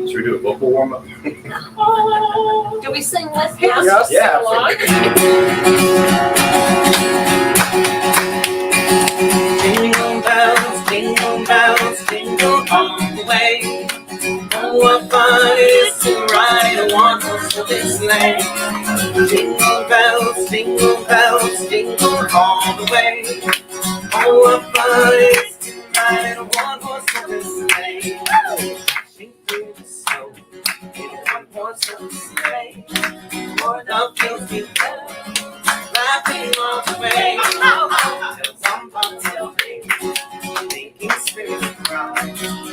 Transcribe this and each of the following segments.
Should we do a vocal warm-up? Do we sing with him? Yes. Yeah. Jingle bells, jingle all the way. Oh, what fun it is to ride in a one-horse open sleigh. Jingle bells, jingle all the way. Oh, what fun it is to ride in a one-horse open sleigh. Dashing through the snow in a one-horse open sleigh. O'er the fields below, laughing all the way. Till somebody tells me, making spirits cry.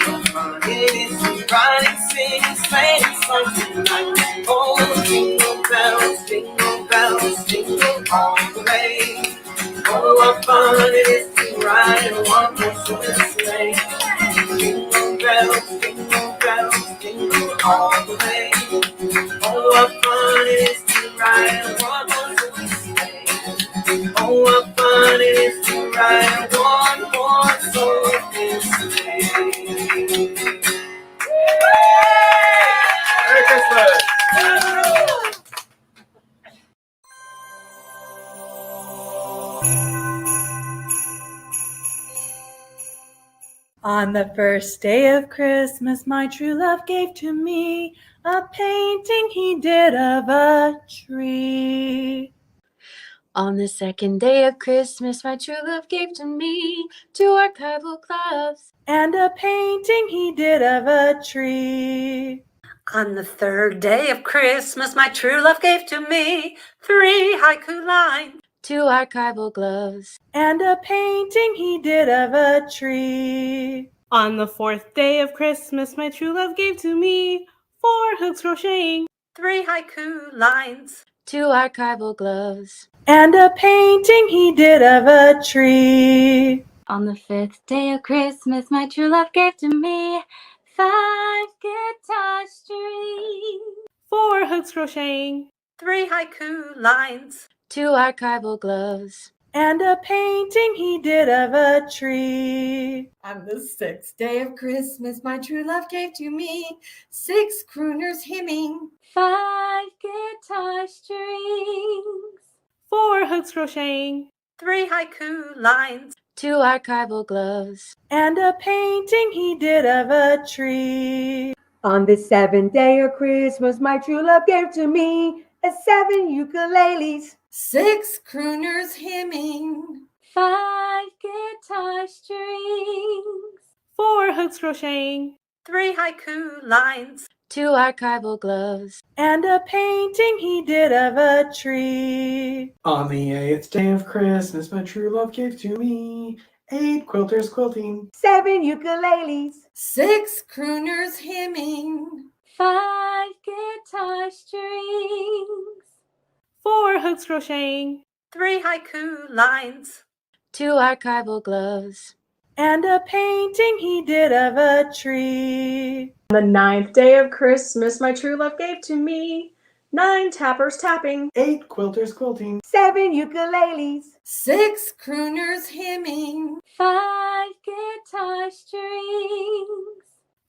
What fun it is to ride and sing and sleighing songs tonight. Oh, jingle bells, jingle all the way. Oh, what fun it is to ride in a one-horse open sleigh. Jingle bells, jingle all the way. Oh, what fun it is to ride in a one-horse open sleigh. Oh, what fun it is to ride in a one-horse open sleigh. Merry Christmas! On the first day of Christmas, my true love gave to me a painting he did of a tree. On the second day of Christmas, my true love gave to me 2 archival gloves and a painting he did of a tree. On the third day of Christmas, my true love gave to me 3 haiku lines, 2 archival gloves and a painting he did of a tree. On the fourth day of Christmas, my true love gave to me 4 hooks crocheting, 3 haiku lines, 2 archival gloves and a painting he did of a tree. On the 5th day of Christmas, my true love gave to me 5 guitar strings, 4 hooks crocheting, 3 haiku lines, 2 archival gloves and a painting he did of a tree. On the 6th day of Christmas, my true love gave to me 6 crooners hymning, 5 guitar strings, 4 hooks crocheting, 3 haiku lines, 2 archival gloves and a painting he did of a tree. On the 7th day of Christmas, my true love gave to me 7 ukuleles, 6 crooners hymning, 5 guitar strings, 4 hooks crocheting, 3 haiku lines, 2 archival gloves and a painting he did of a tree. On the 8th day of Christmas, my true love gave to me 8 quilters quilting, 7 ukuleles, 6 crooners hymning, 5 guitar strings, 4 hooks crocheting, 3 haiku lines, 2 archival gloves and a painting he did of a tree. On the 9th day of Christmas, my true love gave to me 9 tappers tapping, 8 quilters quilting, 7 ukuleles, 6 crooners hymning, 5 guitar strings,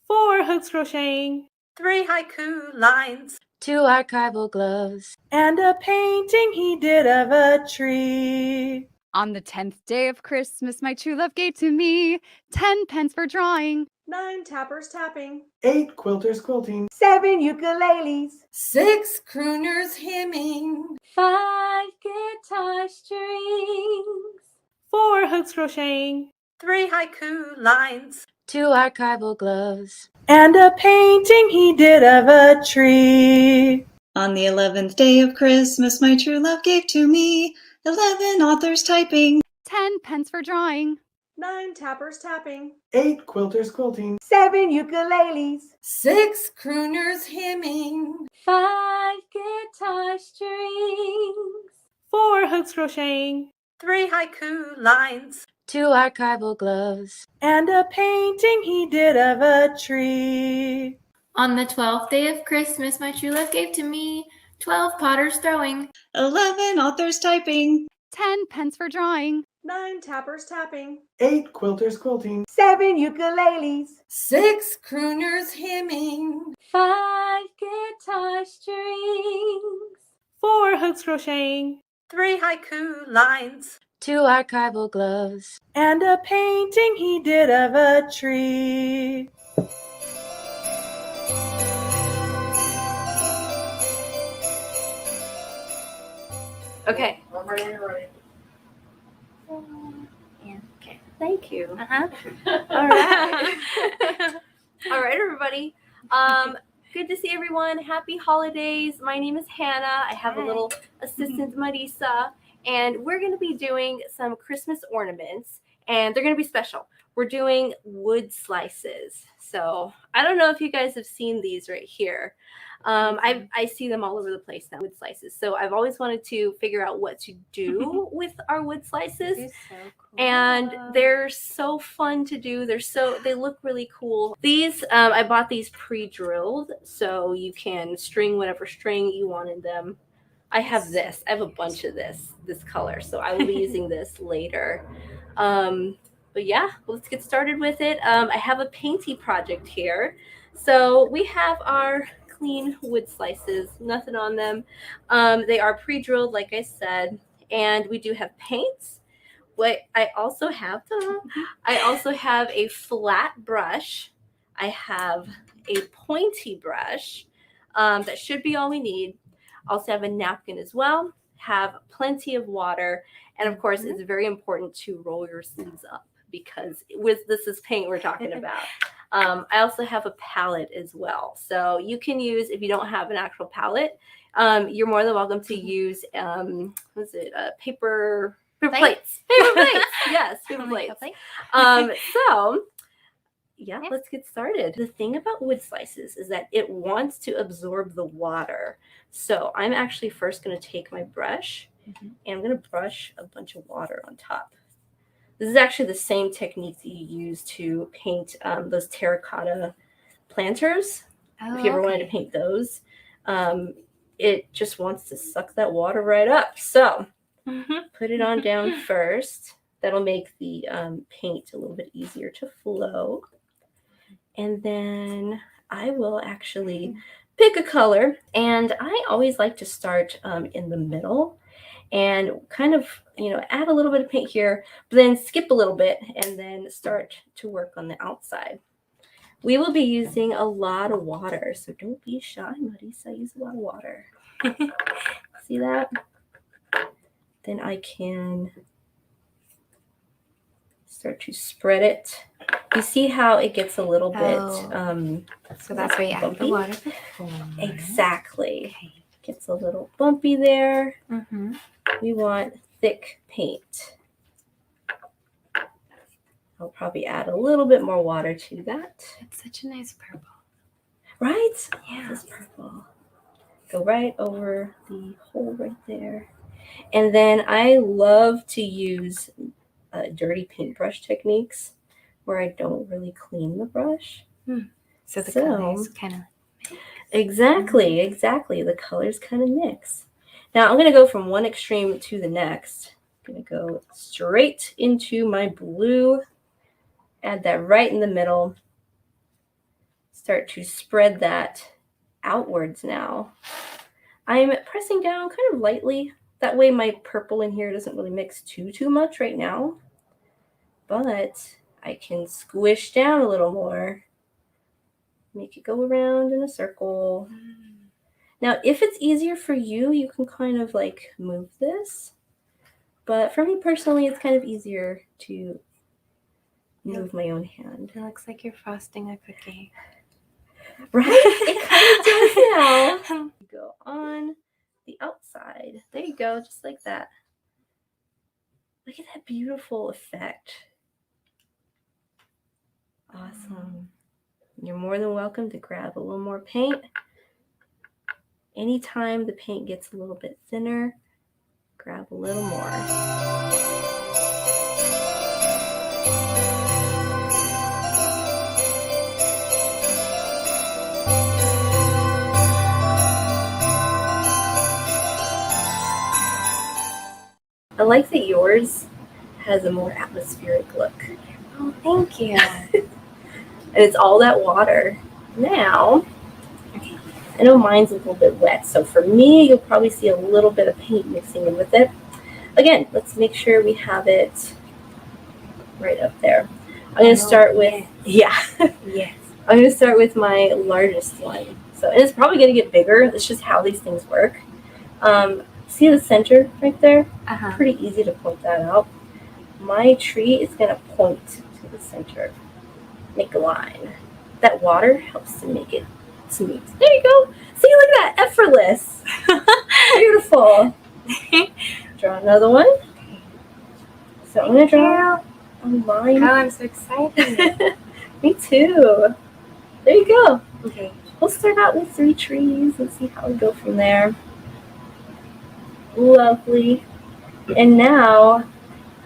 4 hooks crocheting, 3 haiku lines, 2 archival gloves and a painting he did of a tree. On the 10th day of Christmas, my true love gave to me 10 pence for drawing, 9 tappers tapping, 8 quilters quilting, 7 ukuleles, 6 crooners hymning, 5 guitar strings, 4 hooks crocheting, 3 haiku lines, 2 archival gloves and a painting he did of a tree. On the 11th day of Christmas, my true love gave to me 11 authors typing, 10 pence for drawing, 9 tappers tapping, 8 quilters quilting, 7 ukuleles, 6 crooners hymning, 5 guitar strings, 4 hooks crocheting, 3 haiku lines, 2 archival gloves and a painting he did of a tree. On the 12th day of Christmas, my true love gave to me 12 potters throwing, 11 authors typing, 10 pence for drawing, 9 tappers tapping. 8 quilters quilting. 7 ukuleles. 6 crooners hymning. 5 guitar strings. 4 hooks crocheting. 3 haiku lines. 2 archival gloves. And a painting he did of a tree. Okay. I'm ready. Okay. Thank you. Uh-huh. All right. All right, everybody. Good to see everyone. Happy holidays. My name is Hannah. I have a little assistant, Marisa, and we're going to be doing some Christmas ornaments, and they're going to be special. We're doing wood slices. So I don't know if you guys have seen these right here. I see them all over the place now, wood slices. So I've always wanted to figure out what to do with our wood slices. They're so cool. And they're so fun to do. They look really cool. These, I bought these pre-drilled, so you can string whatever string you want in them. I have this. I have a bunch of this color, so I will be using this later. But yeah, let's get started with it. I have a painty project here. So we have our clean wood slices, nothing on them. They are pre-drilled, like I said, and we do have paints. What I also have a flat brush. I have a pointy brush. That should be all we need. Also have a napkin as well. Have plenty of water, and of course, it's very important to roll your sleeves up because this is paint we're talking about. I also have a palette as well. So you can use, if you don't have an actual palette, you're more than welcome to use, paper plates. Paper plates. Yes, paper plates. So yeah, let's get started. The thing about wood slices is that it wants to absorb the water. So I'm actually first going to take my brush and I'm going to brush a bunch of water on top. This is actually the same technique that you use to paint those terracotta planters. If you ever wanted to paint those, it just wants to suck that water right up. So put it on down first. That'll make the paint a little bit easier to flow. And then I will actually pick a color. And I always like to start in the middle and kind of, add a little bit of paint here, but then skip a little bit and then start to work on the outside. We will be using a lot of water, so don't be shy, Marisa. I use a lot of water. See that? Then I can start to spread it. You see how it gets a little bit so that's where you add the water before. Exactly. Okay. Gets a little bumpy there. We want thick paint. I'll probably add a little bit more water to that. It's such a nice purple. Right? Yeah. This purple. Go right over the hole right there. And then I love to use dirty paintbrush techniques where I don't really clean the brush. So the colors kind of Exactly. The colors kind of mix. Now I'm going to go from one extreme to the next. I'm going to go straight into my blue. Add that right in the middle. Start to spread that outwards now. I'm pressing down kind of lightly. That way my purple in here doesn't really mix too much right now. But I can squish down a little more. Make it go around in a circle. Now, if it's easier for you, you can kind of like move this. But for me personally, it's kind of easier to move my own hand. It looks like you're frosting a cookie. Right? It kind of does now. Go on the outside. There you go, just like that. Look at that beautiful effect. Awesome. You're more than welcome to grab a little more paint. Anytime the paint gets a little bit thinner, grab a little more. I like that yours has a more atmospheric look. Oh, thank you. And it's all that water. Now, I know mine's a little bit wet, so for me, you'll probably see a little bit of paint mixing in with it. Again, let's make sure we have it right up there. I'm going to start with, Yes. I'm going to start with my largest one. So, and it's probably going to get bigger. It's just how these things work. See the center right there? Pretty easy to point that out. My tree is going to point to the center. Make a line. That water helps to make it smooth. There you go. See, look at that. Effortless. Beautiful. Draw another one. So I'm going to draw a line. Oh, I'm so excited. Me too. There you go. Okay. We'll start out with 3 trees and see how we go from there. Lovely. And now,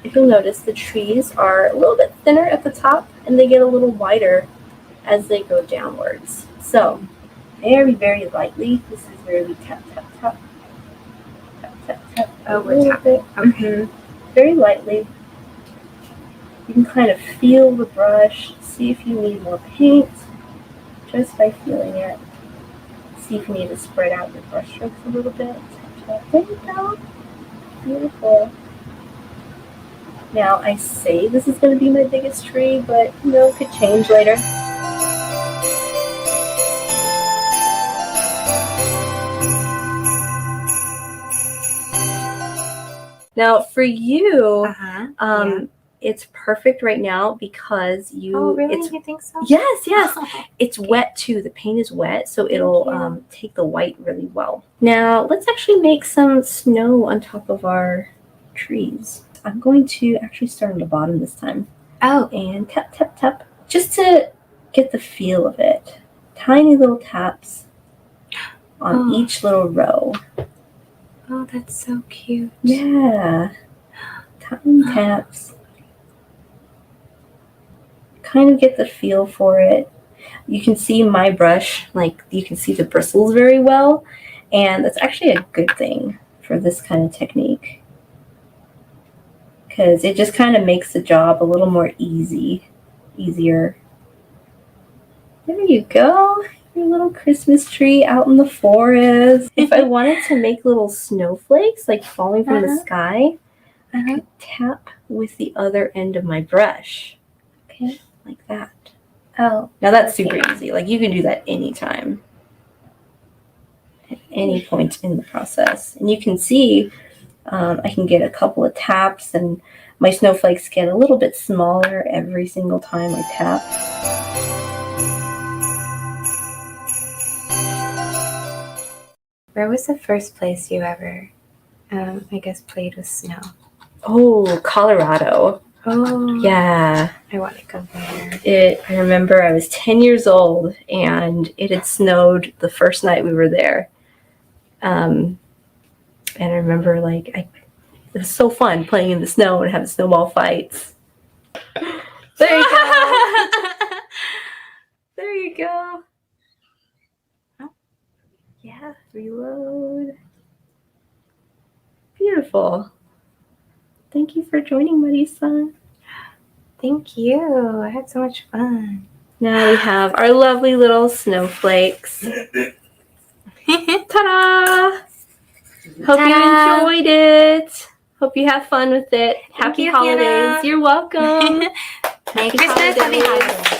if you'll notice, the trees are a little bit thinner at the top and they get a little wider as they go downwards. So, very, very lightly, this is where we tap, tap, tap. Tap, tap, tap. Oh, we're tapping. Okay. Very lightly. You can kind of feel the brush, see if you need more paint just by feeling it. See if you need to spread out your brush strokes a little bit. There you go. Beautiful. Now, I say this is going to be my biggest tree, but you know, it could change later. Now, for you, it's perfect right now because you. Oh, really? You think so? Yes, yes. It's wet too. The paint is wet, so it'll take the white really well. Now, let's actually make some snow on top of our trees. I'm going to actually start on the bottom this time. Oh. And tap, tap, tap. Just to get the feel of it. Tiny little taps on each little row. Oh, that's so cute. Yeah. Tiny taps. Kind of get the feel for it. You can see my brush, like you can see the bristles very well, and that's actually a good thing for this kind of technique because it just kind of makes the job a little more easier. There you go, your little Christmas tree out in the forest. If I wanted to make little snowflakes like falling from the sky, I could tap with the other end of my brush. Okay. Like that. Oh. Now that's super easy. Like you can do that anytime. At any point in the process. And you can see I can get a couple of taps and my snowflakes get a little bit smaller every single time I tap. Where was the first place you ever, I guess, played with snow? Oh, Colorado. Oh. Yeah. I want to go there. I remember I was 10 years old and it had snowed the first night we were there. And I remember like it was so fun playing in the snow and having snowball fights. There you go. There you go. Oh. Yeah, reload. Beautiful. Thank you for joining, Marisa. Thank you. I had so much fun. Now we have our lovely little snowflakes. Ta-da! Hope you enjoyed it. Hope you have fun with it. Happy holidays. Hannah. You're welcome. Merry Christmas. Happy holidays.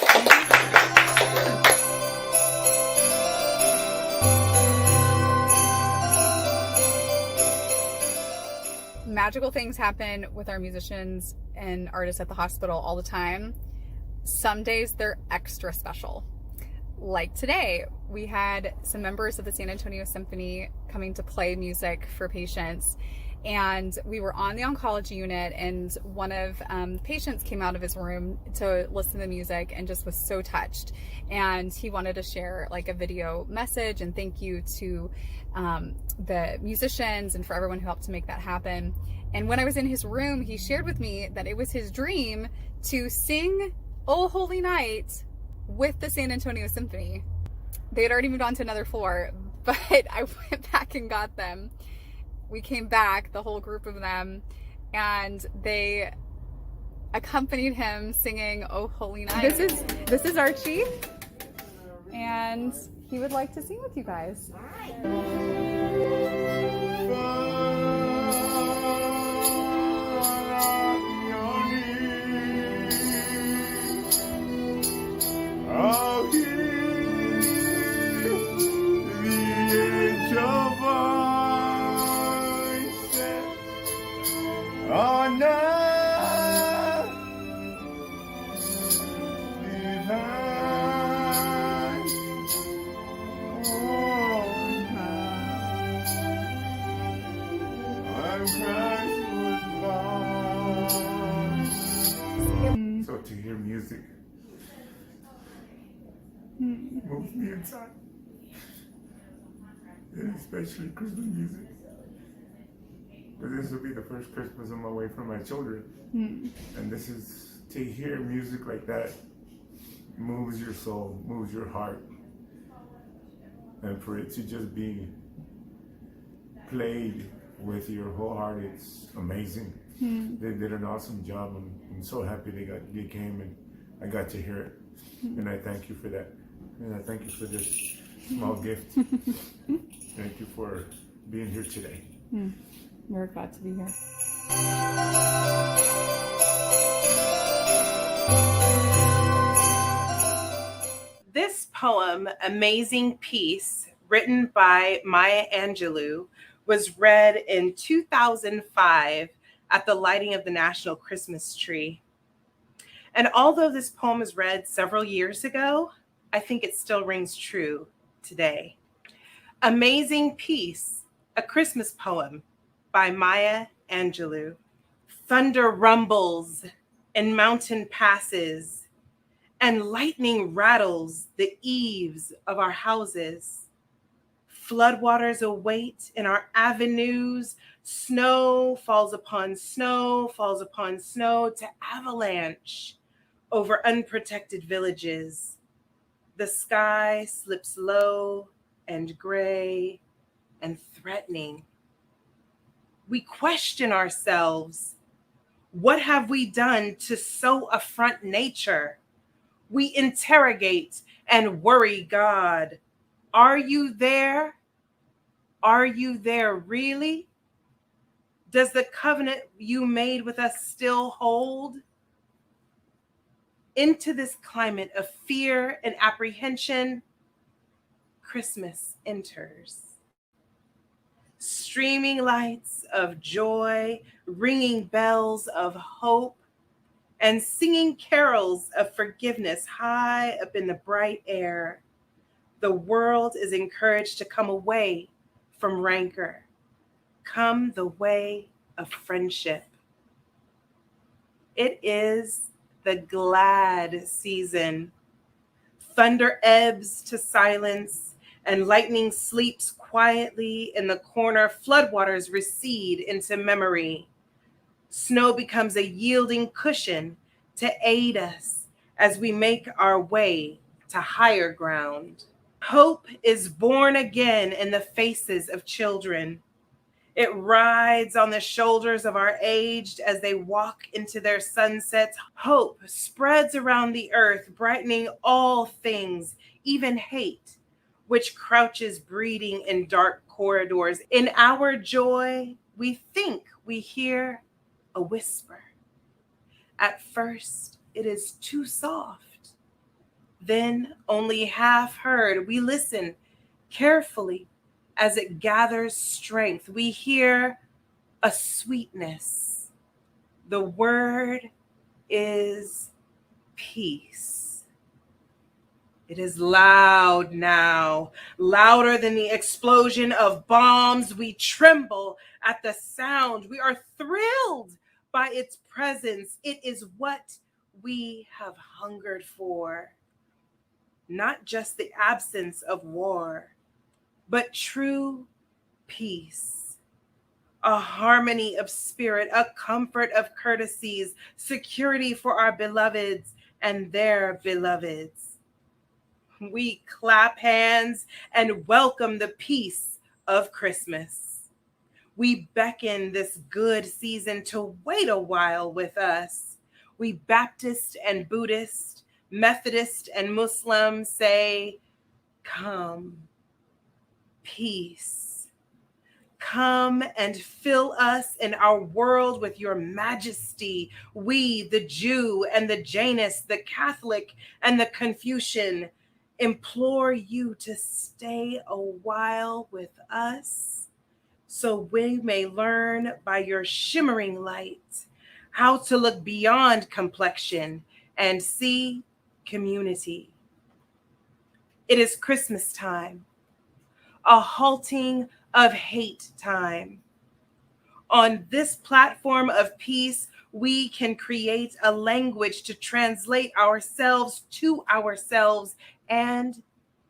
Magical things happen with our musicians and artists at the hospital all the time. Some days they're extra special. Like today, we had some members of the San Antonio Symphony coming to play music for patients, and we were on the oncology unit, and one of the patients came out of his room to listen to the music and just was so touched, and he wanted to share like a video message and thank you to the musicians and for everyone who helped to make that happen. And when I was in his room, he shared with me that it was his dream to sing "Oh Holy Night" with the San Antonio Symphony. They had already moved on to another floor, but I went back and got them. We came back, the whole group of them, and they accompanied him singing "Oh Holy Night." This is Archie, and he would like to sing with you guys. Out here, the edge of voices are not divine. Oh, I'm Christ was born. So to hear music moves me inside, and especially Christmas music, because this will be the first Christmas I'm away from my children, and this is, to hear music like that moves your soul, moves your heart, and for it to just be played with your whole heart, it's amazing. They did an awesome job. I'm so happy they came and I got to hear it, and I thank you for that. And I thank you for this small gift. Thank you for being here today. We're glad to be here. This poem, Amazing Peace, written by Maya Angelou, was read in 2005 at the lighting of the National Christmas Tree. And although this poem was read several years ago, I think it still rings true today. Amazing Peace, a Christmas poem by Maya Angelou. Thunder rumbles in mountain passes, and lightning rattles the eaves of our houses. Floodwaters await in our avenues. Snow falls upon snow, falls upon snow to avalanche over unprotected villages. The sky slips low and gray and threatening. We question ourselves. What have we done to so affront nature? We interrogate and worry God. Are you there? Are you there really? Does the covenant you made with us still hold? Into this climate of fear and apprehension, Christmas enters. Streaming lights of joy, ringing bells of hope, and singing carols of forgiveness high up in the bright air. The world is encouraged to come away from rancor, come the way of friendship. It is the glad season. Thunder ebbs to silence, and lightning sleeps quietly in the corner. Floodwaters recede into memory. Snow becomes a yielding cushion to aid us as we make our way to higher ground. Hope is born again in the faces of children. It rides on the shoulders of our aged as they walk into their sunsets. Hope spreads around the earth, brightening all things, even hate, which crouches breeding in dark corridors. In our joy, we think we hear a whisper. At first, it is too soft. Then, only half heard, we listen carefully as it gathers strength. We hear a sweetness. The word is peace. It is loud now, louder than the explosion of bombs. We tremble at the sound. We are thrilled by its presence. It is what we have hungered for. Not just the absence of war, but true peace, a harmony of spirit, a comfort of courtesies, security for our beloveds and their beloveds. We clap hands and welcome the peace of Christmas. We beckon this good season to wait a while with us. We Baptist and Buddhist, Methodist and Muslim say, come, peace. Come and fill us in our world with your majesty. We, the Jew and the Janus, the Catholic and the Confucian, implore you to stay a while with us so we may learn by your shimmering light how to look beyond complexion and see community. It is Christmas time, a halting of hate time. On this platform of peace, we can create a language to translate ourselves to ourselves and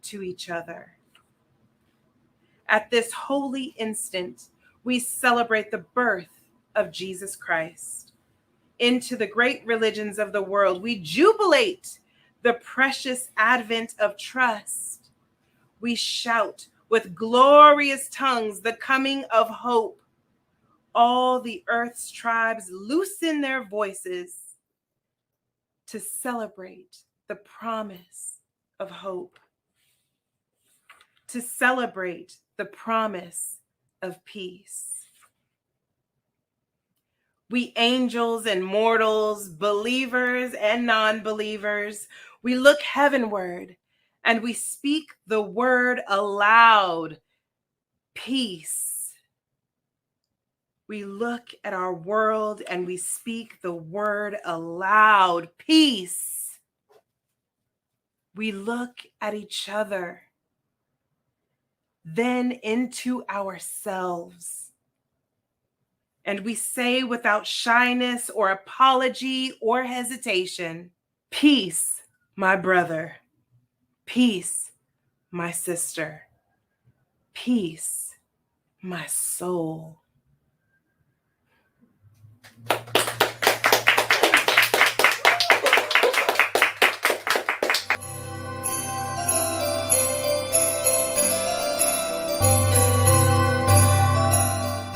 to each other. At this holy instant, we celebrate the birth of Jesus Christ. Into the great religions of the world, we jubilate the precious advent of trust. We shout with glorious tongues the coming of hope. All the earth's tribes loosen their voices to celebrate the promise of hope, to celebrate the promise of peace. We angels and mortals, believers and non-believers, we look heavenward and we speak the word aloud, peace. We look at our world and we speak the word aloud, peace. We look at each other, then into ourselves, and we say without shyness or apology or hesitation, peace, my brother. Peace, my sister. Peace, my soul.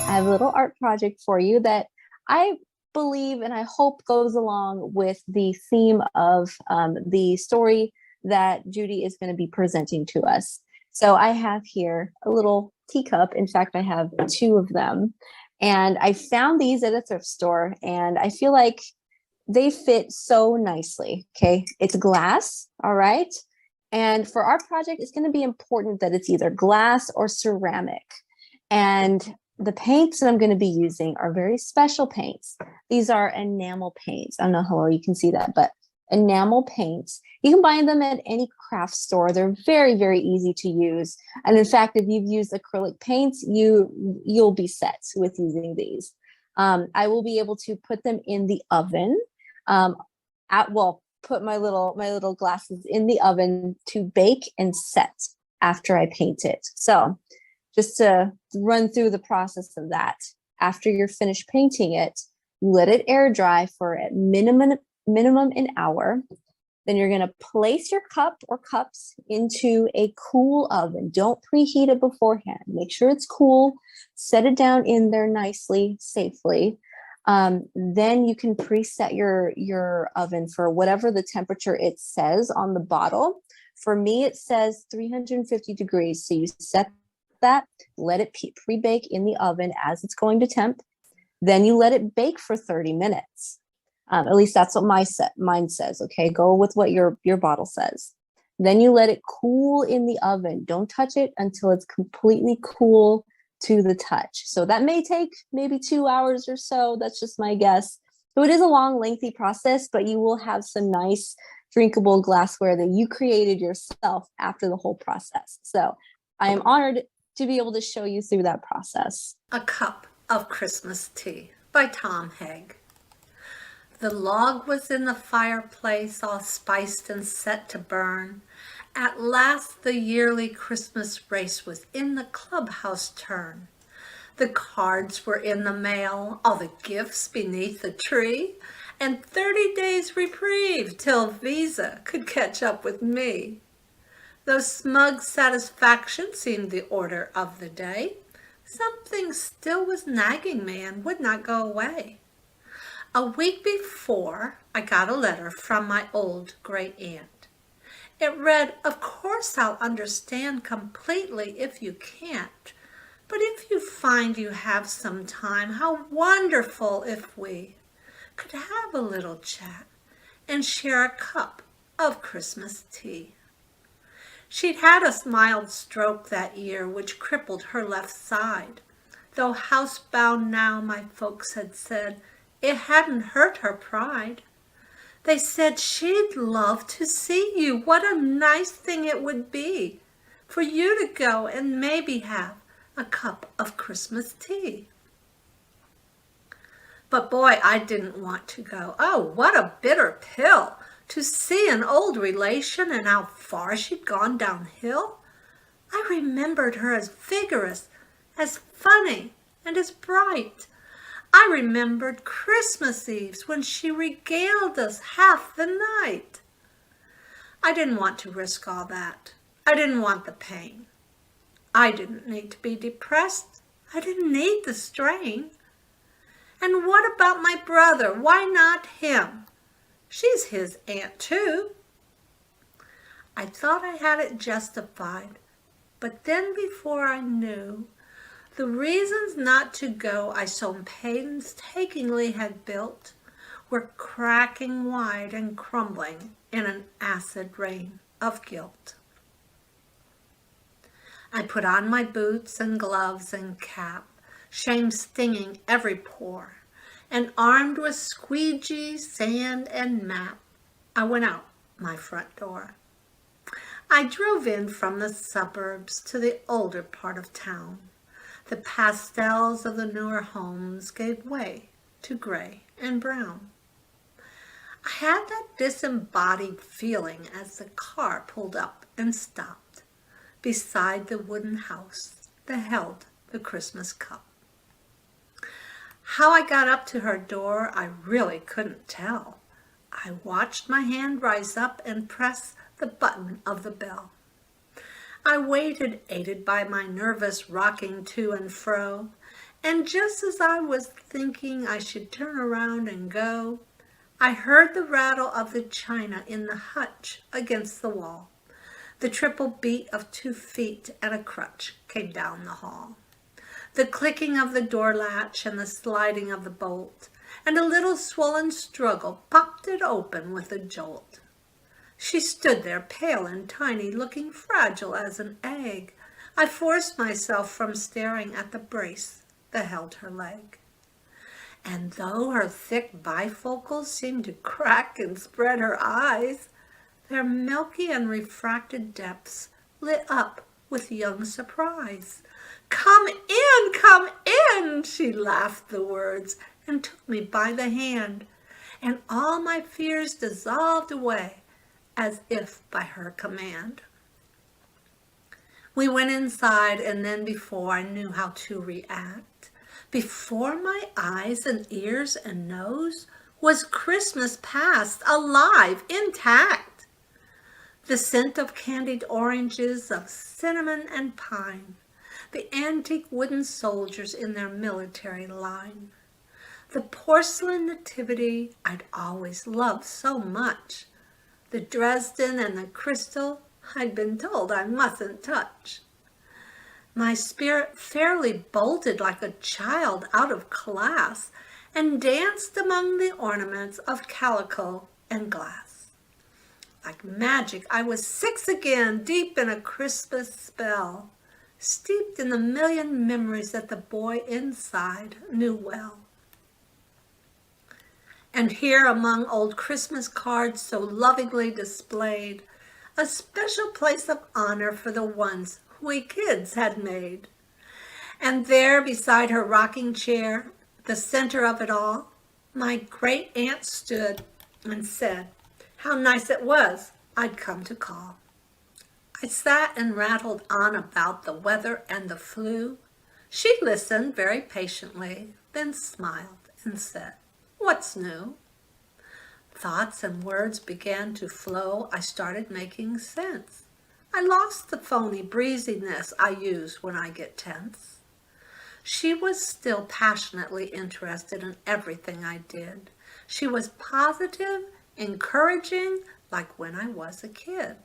I have a little art project for you that I believe and I hope goes along with the theme of the story that Judy is going to be presenting to us. So I have here a little teacup. In fact, I have two of them. And I found these at a thrift store and I feel like they fit so nicely. Okay, it's glass, all right? And for our project, it's going to be important that it's either glass or ceramic. And the paints that I'm going to be using are very special paints. These are enamel paints. I don't know how well you can see that, but enamel paints. You can buy them at any craft store. They're very, very easy to use. And in fact, if you've used acrylic paints, you'll be set with using these. I will be able to put them in the oven. Put my little glasses in the oven to bake and set after I paint it. So just to run through the process of that, after you're finished painting it, you let it air dry for at minimum an hour. Then you're going to place your cup or cups into a cool oven. Don't preheat it beforehand. Make sure it's cool. Set it down in there nicely, safely. Then you can preset your oven for whatever the temperature it says on the bottle. For me, it says 350 degrees. So you set that, let it pre-bake in the oven as it's going to temp. Then you let it bake for 30 minutes. At least that's what mine says. Okay, go with what your bottle says. Then you let it cool in the oven. Don't touch it until it's completely cool to the touch. So that may take maybe 2 hours or so. That's just my guess. So it is a long, lengthy process, but you will have some nice drinkable glassware that you created yourself after the whole process. So I am honored to be able to show you through that process. A Cup of Christmas Tea by ℍ𝕗𝕗𝕗. The log was in the fireplace, all spiced and set to burn. At last the yearly Christmas race was in the clubhouse turn. The cards were in the mail, all the gifts beneath the tree, and 30 days reprieve till Visa could catch up with me. Though smug satisfaction seemed the order of the day, something still was nagging me and would not go away. A week before, I got a letter from my old great aunt. It read, "Of course I'll understand completely if you can't, but if you find you have some time, how wonderful if we could have a little chat and share a cup of Christmas tea." She'd had a mild stroke that year which crippled her left side. Though housebound now, my folks had said, it hadn't hurt her pride. They said she'd love to see you. What a nice thing it would be for you to go and maybe have a cup of Christmas tea. But boy, I didn't want to go. Oh, what a bitter pill to see an old relation and how far she'd gone downhill. I remembered her as vigorous, as funny, and as bright. I remembered Christmas Eves when she regaled us half the night. I didn't want to risk all that. I didn't want the pain. I didn't need to be depressed. I didn't need the strain. And what about my brother? Why not him? She's his aunt too. I thought I had it justified, but then before I knew, the reasons not to go I so painstakingly had built were cracking wide and crumbling in an acid rain of guilt. I put on my boots and gloves and cap, shame stinging every pore, and armed with squeegee, sand, and map, I went out my front door. I drove in from the suburbs to the older part of town. The pastels of the newer homes gave way to gray and brown. I had that disembodied feeling as the car pulled up and stopped beside the wooden house that held the Christmas cup. How I got up to her door, I really couldn't tell. I watched my hand rise up and press the button of the bell. I waited, aided by my nervous rocking to and fro, and just as I was thinking I should turn around and go, I heard the rattle of the china in the hutch against the wall. The triple beat of 2 feet and a crutch came down the hall. The clicking of the door latch and the sliding of the bolt, and a little swollen struggle popped it open with a jolt. She stood there, pale and tiny, looking fragile as an egg. I forced myself from staring at the brace that held her leg. And though her thick bifocals seemed to crack and spread her eyes, their milky and refracted depths lit up with young surprise. "Come in," she laughed the words and took me by the hand, and all my fears dissolved away as if by her command. We went inside, and then before I knew how to react, before my eyes and ears and nose was Christmas past, alive, intact. The scent of candied oranges, of cinnamon and pine, the antique wooden soldiers in their military line, the porcelain nativity I'd always loved so much, the Dresden and the crystal I'd been told I mustn't touch. My spirit fairly bolted like a child out of class and danced among the ornaments of calico and glass. Like magic, I was 6 again, deep in a Christmas spell, steeped in the million memories that the boy inside knew well. And here among old Christmas cards so lovingly displayed, a special place of honor for the ones we kids had made. And there beside her rocking chair, the center of it all, my great aunt stood and said how nice it was I'd come to call. I sat and rattled on about the weather and the flu. She listened very patiently, then smiled and said, "What's new?" Thoughts and words began to flow. I started making sense. I lost the phony breeziness I use when I get tense. She was still passionately interested in everything I did, She was positive, encouraging, like when I was a kid.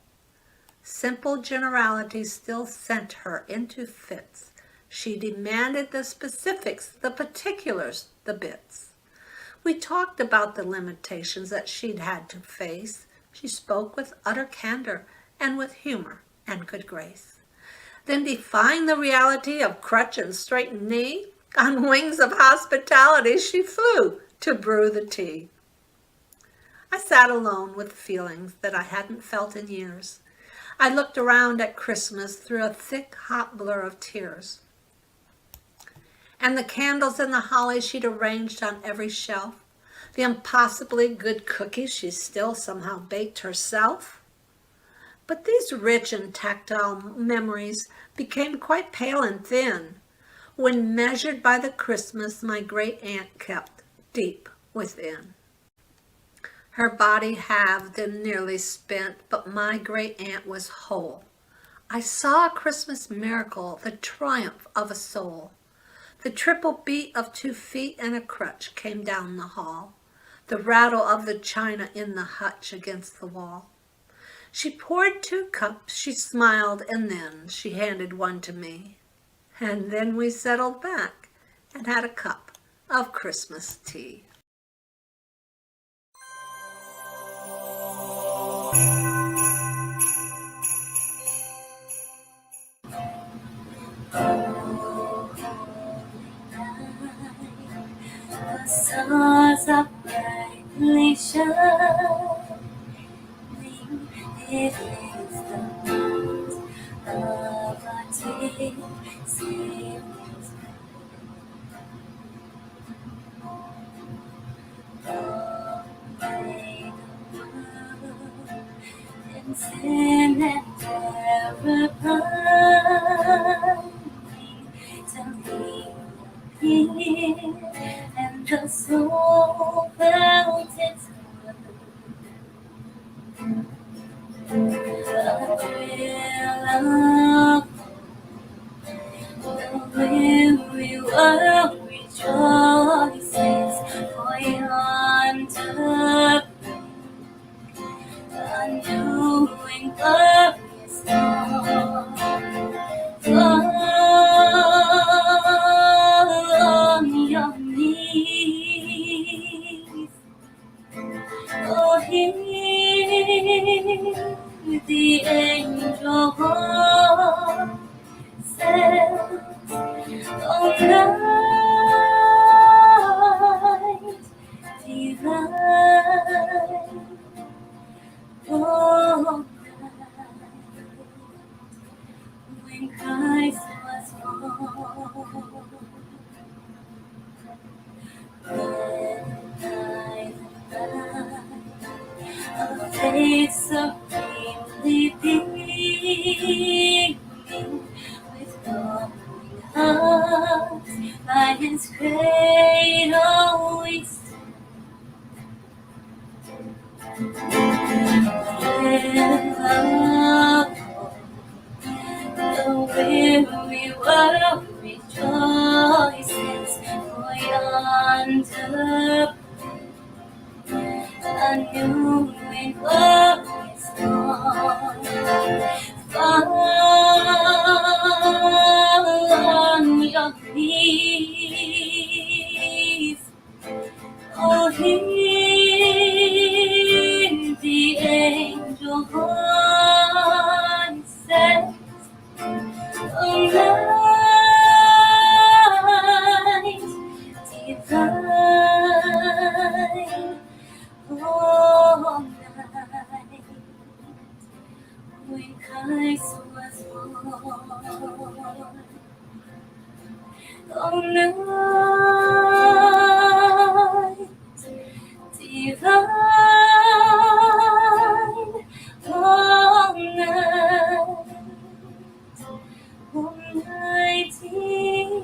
Simple generalities still sent her into fits. She demanded the specifics, the particulars, the bits. We talked about the limitations that she'd had to face. She spoke with utter candor and with humor and good grace. Then, defying the reality of crutch and straightened knee, on wings of hospitality she flew to brew the tea. I sat alone with feelings that I hadn't felt in years. I looked around at Christmas through a thick, hot blur of tears. And the candles and the holly she'd arranged on every shelf, the impossibly good cookies she still somehow baked herself. But these rich and tactile memories became quite pale and thin when measured by the Christmas my great aunt kept deep within. Her body halved and nearly spent, but my great aunt was whole. I saw a Christmas miracle, the triumph of a soul. The triple beat of 2 feet and a crutch came down the hall, the rattle of the china in the hutch against the wall. She poured 2 cups, she smiled, and then she handed one to me. And then we settled back and had a cup of Christmas tea. The stars are brightly shining. It is the night of our day. Savior's long may the world in sin and terror pining till he appeared, and the soul felt its a thrill of the weary world rejoices, for yonder a new and glorious dawn. Fall on your knees, oh, hear the angel voices, oh, night divine, oh, night when Christ was born. A face supremely beaming, with glowing hearts by his cradle we stand. The weary world rejoices, for yonder a new and glorious dawn. Fall on your knees, oh, hear the angel voices, oh, night divine, oh, night when Christ was born. Oh, night divine, oh, night, oh, night divine.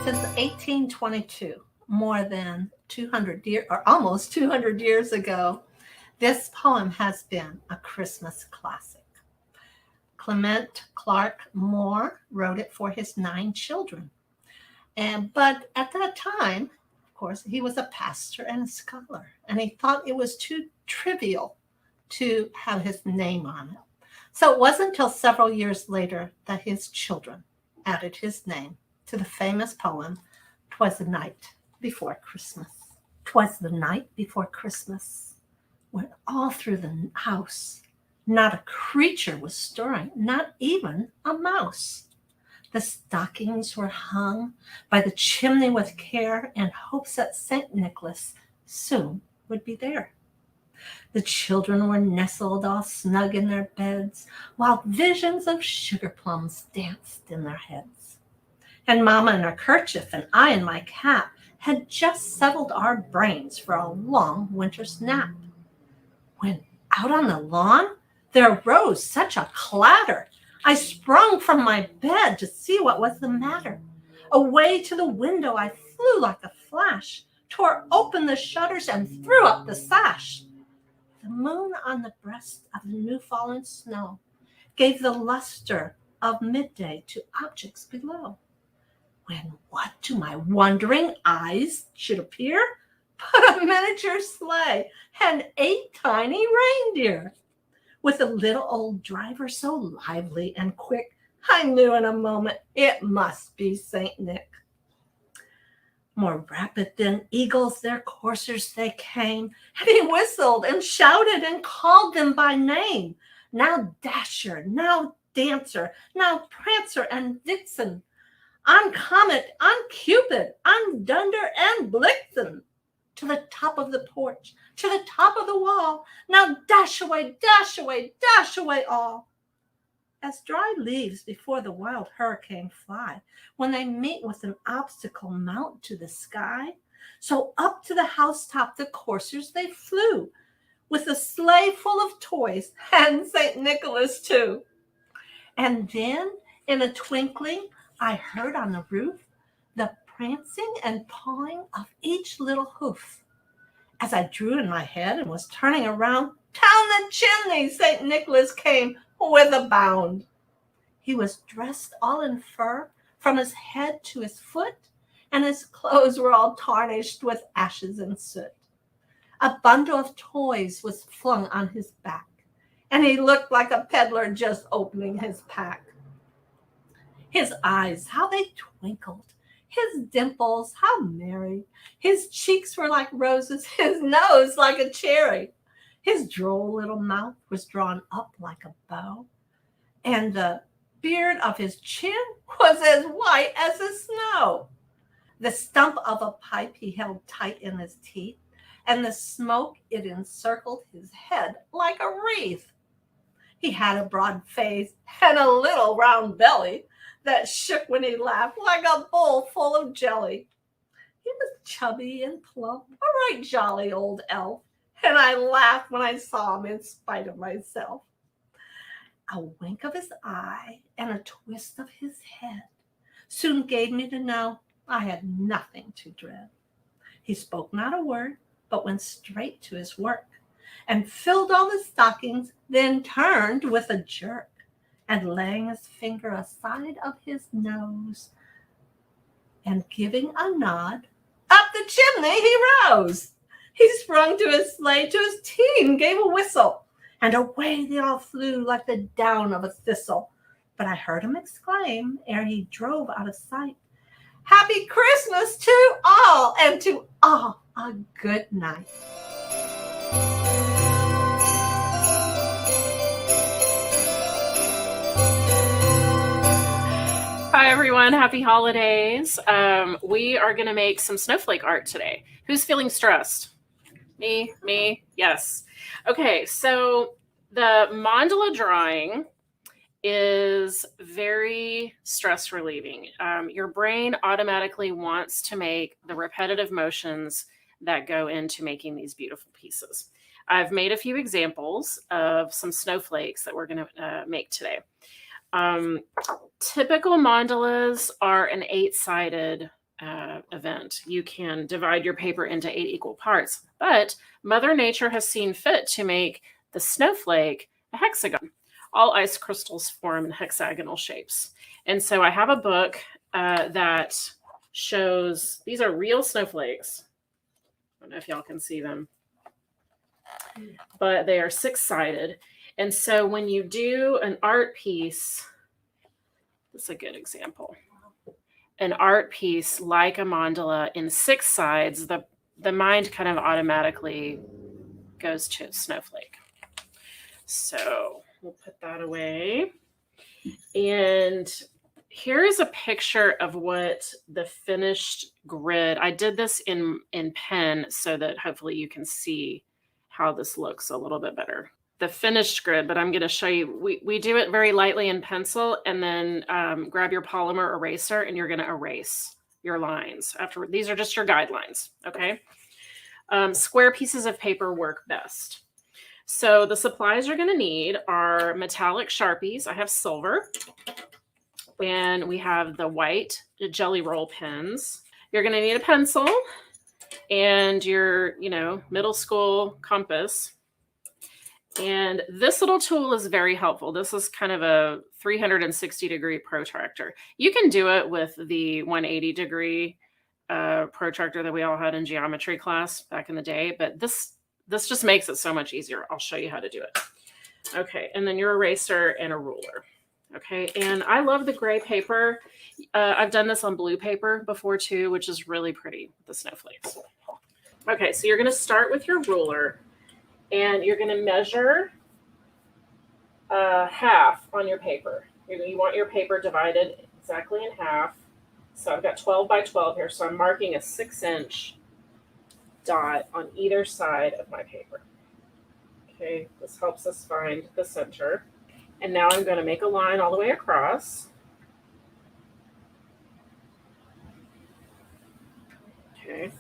Since 1822, more than 200 years, or almost 200 years ago, This poem has been a Christmas classic. Clement Clark Moore wrote it for his 9 children. But at that time, of course, he was a pastor and a scholar, and he thought it was too trivial to have his name on it. So it wasn't until several years later that his children added his name to the famous poem, "'Twas the Night Before Christmas." 'Twas the night before Christmas, when all through the house not a creature was stirring, not even a mouse. The stockings were hung by the chimney with care in hopes that St. Nicholas soon would be there. The children were nestled all snug in their beds, while visions of sugar plums danced in their heads. And Mama in her kerchief and I in my cap had just settled our brains for a long winter's nap, when out on the lawn there arose such a clatter. I sprung from my bed to see what was the matter. Away to the window I flew like a flash, tore open the shutters and threw up the sash. The moon on the breast of the new-fallen snow gave the luster of midday to objects below. When what to my wondering eyes should appear but a miniature sleigh and 8 tiny reindeer, with a little old driver so lively and quick, I knew in a moment it must be Saint Nick. More rapid than eagles their coursers they came, and he whistled and shouted and called them by name. Now Dasher, now Dancer, now Prancer and Vixen, on Comet, on Cupid, on Dunder and Blitzen, to the top of the porch, to the top of the wall. Now dash away, dash away, dash away all. As dry leaves before the wild hurricane fly, when they meet with an obstacle mount to the sky, so up to the housetop the coursers they flew, with a sleigh full of toys and St. Nicholas too. And then in a twinkling I heard on the roof the prancing and pawing of each little hoof. As I drew in my head and was turning around, down the chimney St. Nicholas came with a bound. He was dressed all in fur from his head to his foot, and his clothes were all tarnished with ashes and soot. A bundle of toys was flung on his back, and he looked like a peddler just opening his pack. His eyes, how they twinkled, his dimples, how merry. His cheeks were like roses, his nose like a cherry. His droll little mouth was drawn up like a bow, and the beard of his chin was as white as the snow. The stump of a pipe he held tight in his teeth, and the smoke, it encircled his head like a wreath. He had a broad face and a little round belly that shook when he laughed like a bowl full of jelly. He was chubby and plump, a right jolly old elf, and I laughed when I saw him in spite of myself. A wink of his eye and a twist of his head soon gave me to know I had nothing to dread. He spoke not a word, but went straight to his work, and filled all the stockings, then turned with a jerk, and laying his finger aside of his nose, and giving a nod, up the chimney he rose. He sprung to his sleigh, to his team gave a whistle, and away they all flew like the down of a thistle. But I heard him exclaim, ere he drove out of sight, "Happy Christmas to all, and to all a good night." Hi everyone, happy holidays. We are going to make some snowflake art today. Who's feeling stressed? Me, yes. Okay, so the mandala drawing is very stress relieving. Your brain automatically wants to make the repetitive motions that go into making these beautiful pieces. I've made a few examples of some snowflakes that we're going to make today. Typical mandalas are an 8-sided event. You can divide your paper into 8 equal parts, but Mother Nature has seen fit to make the snowflake a hexagon. All ice crystals form in hexagonal shapes. And so I have a book that shows, these are real snowflakes. I don't know if y'all can see them, but they are 6-sided. And so when you do an art piece, this is a good example. An art piece like a mandala in 6 sides, the mind kind of automatically goes to snowflake. So we'll put that away. And here's a picture of what the finished grid. I did this in pen so that hopefully you can see how this looks a little bit better. The finished grid, but I'm going to show you. We do it very lightly in pencil, and then grab your polymer eraser, and you're going to erase your lines. After these are just your guidelines, okay? Square pieces of paper work best. So the supplies you're going to need are metallic Sharpies. I have silver. And we have the white jelly roll pens. You're going to need a pencil and your, middle school compass. And this little tool is very helpful. This is kind of a 360-degree protractor. You can do it with the 180-degree protractor that we all had in geometry class back in the day, but this just makes it so much easier. I'll show you how to do it. Okay, and then your eraser and a ruler. Okay, and I love the gray paper. I've done this on blue paper before too, which is really pretty with the snowflakes. Okay, so you're going to start with your ruler, and you're going to measure half on your paper. You want your paper divided exactly in half. So I've got 12 by 12 here, so I'm marking a 6-inch dot on either side of my paper. Okay, this helps us find the center. And now I'm going to make a line all the way across. Okay.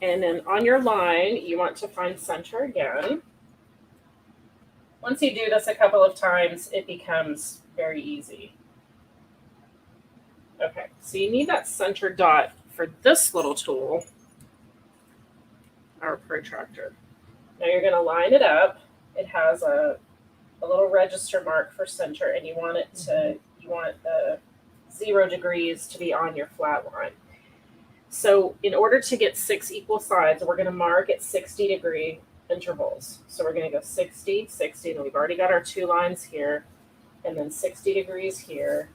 And then on your line, you want to find center again. Once you do this a couple of times, it becomes very easy. Okay, so you need that center dot for this little tool, our protractor. Now you're going to line it up. It has a little register mark for center, and you want the 0 degrees to be on your flat line. So in order to get 6 equal sides, we're going to mark at 60-degree intervals. So we're going to go 60, 60, and we've already got our 2 lines here, and then 60 degrees here,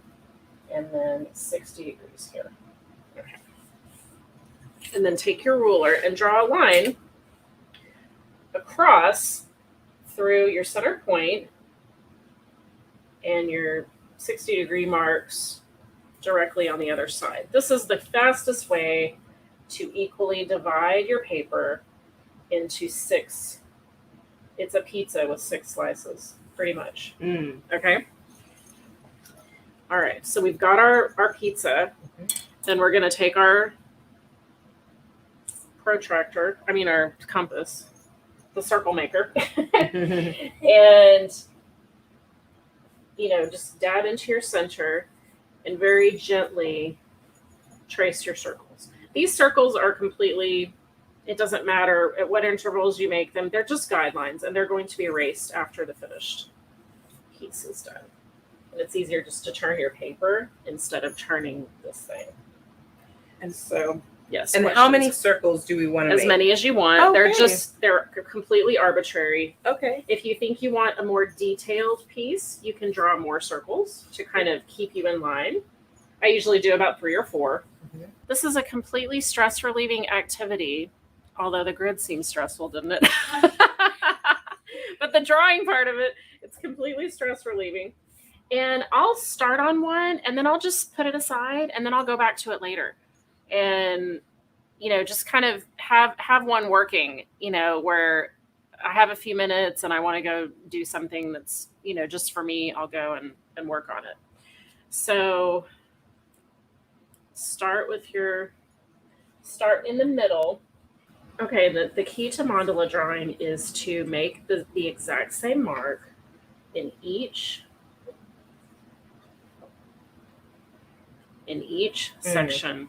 and then 60 degrees here. Okay. And then take your ruler and draw a line across through your center point and your 60-degree marks directly on the other side. This is the fastest way to equally divide your paper into 6. It's a pizza with 6 slices, pretty much. Okay? All right, so we've got our pizza. Then we're going to take our our compass, the circle maker, and, just dab into your center and very gently trace your circles. These circles are completely, it doesn't matter at what intervals you make them. They're just guidelines, and they're going to be erased after the finished piece is done. And it's easier just to turn your paper instead of turning this thing. And so, yes. And how many circles do we want to make? As many as you want. Okay. They're completely arbitrary. Okay. If you think you want a more detailed piece, you can draw more circles to kind of keep you in line. I usually do about 3 or 4. Mm-hmm. This is a completely stress-relieving activity, although the grid seems stressful, didn't it? But the drawing part of it, it's completely stress-relieving. And I'll start on one, and then I'll just put it aside, and then I'll go back to it later. And, just kind of have one working, where I have a few minutes and I want to go do something that's, just for me. I'll go and work on it. So start in the middle. Okay, the key to mandala drawing is to make the exact same mark in each section.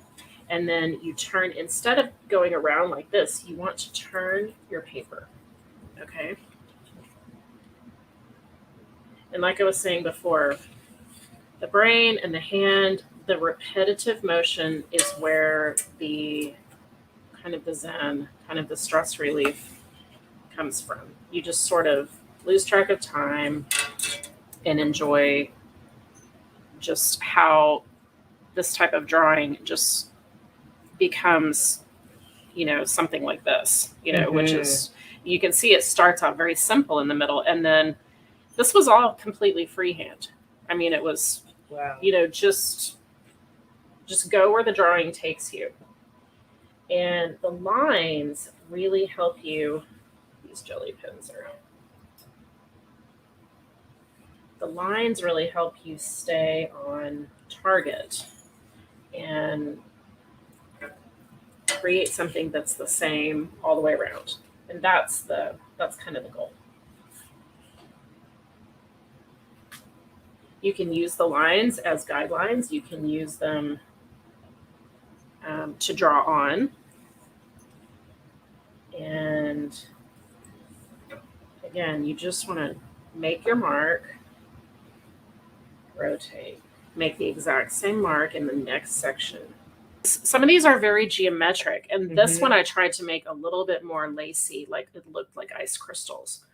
And then you turn, instead of going around like this, you want to turn your paper. Okay. And like I was saying before, the brain and the hand, the repetitive motion is where the kind of the zen, kind of the stress relief comes from. You just sort of lose track of time and enjoy just how this type of drawing just becomes, you know, something like this, you know, which is, you can see it starts out very simple in the middle. And then this was all completely freehand. I mean, it was, you know, just go where the drawing takes you. And the lines really help you. These jelly pens are. The lines really help you stay on target and create something that's the same all the way around. And that's kind of the goal. You can use the lines as guidelines. You can use them to draw on. And again, you just want to make your mark, rotate, make the exact same mark in the next section. Some of these are very geometric, and this one I tried to make a little bit more lacy, like it looked like ice crystals.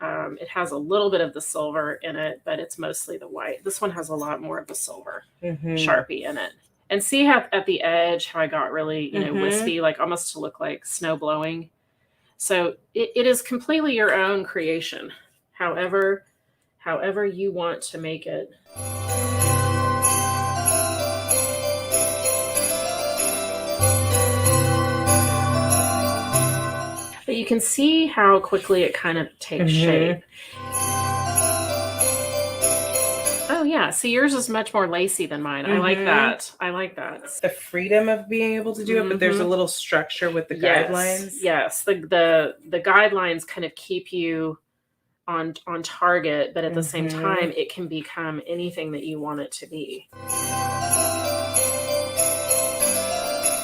It has a little bit of the silver in it, but it's mostly the white. This one has a lot more of the silver Sharpie in it. And see how at the edge, how I got really, you know, wispy, like almost to look like snow blowing. So it is completely your own creation, however you want to make it. But you can see how quickly it kind of takes shape. Oh yeah, see, yours is much more lacy than mine. I like that. I like that. The freedom of being able to do it, but there's a little structure with the guidelines. Yes, the guidelines kind of keep you on target, but at the same time, it can become anything that you want it to be.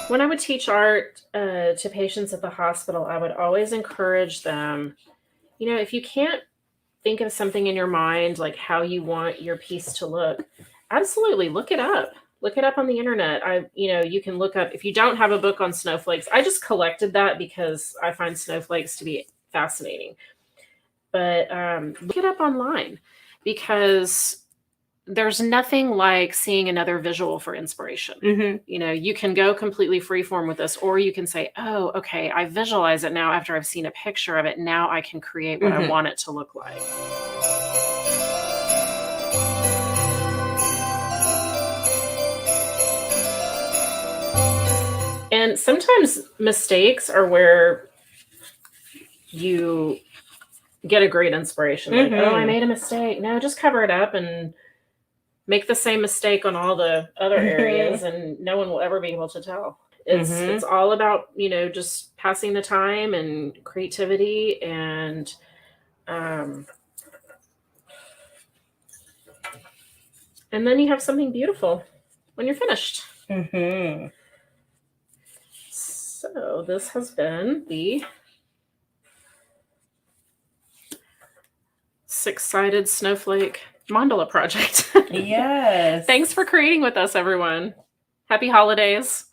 When I would teach art to patients at the hospital, I would always encourage them, you know, if you can't think of something in your mind, like how you want your piece to look, absolutely look it up. Look it up on the internet. You can look up, if you don't have a book on snowflakes, I just collected that because I find snowflakes to be fascinating. But look it up online, because there's nothing like seeing another visual for inspiration. You know, you can go completely freeform with this, or you can say, oh, okay, I visualize it now after I've seen a picture of it. Now I can create what I want it to look like. And sometimes mistakes are where you get a great inspiration. Like, oh, I made a mistake. No, just cover it up and make the same mistake on all the other areas, and no one will ever be able to tell. It's all about, you know, just passing the time and creativity, and then you have something beautiful when you're finished. So this has been the 6-sided snowflake mandala project. Yes. Thanks for creating with us, everyone. Happy holidays.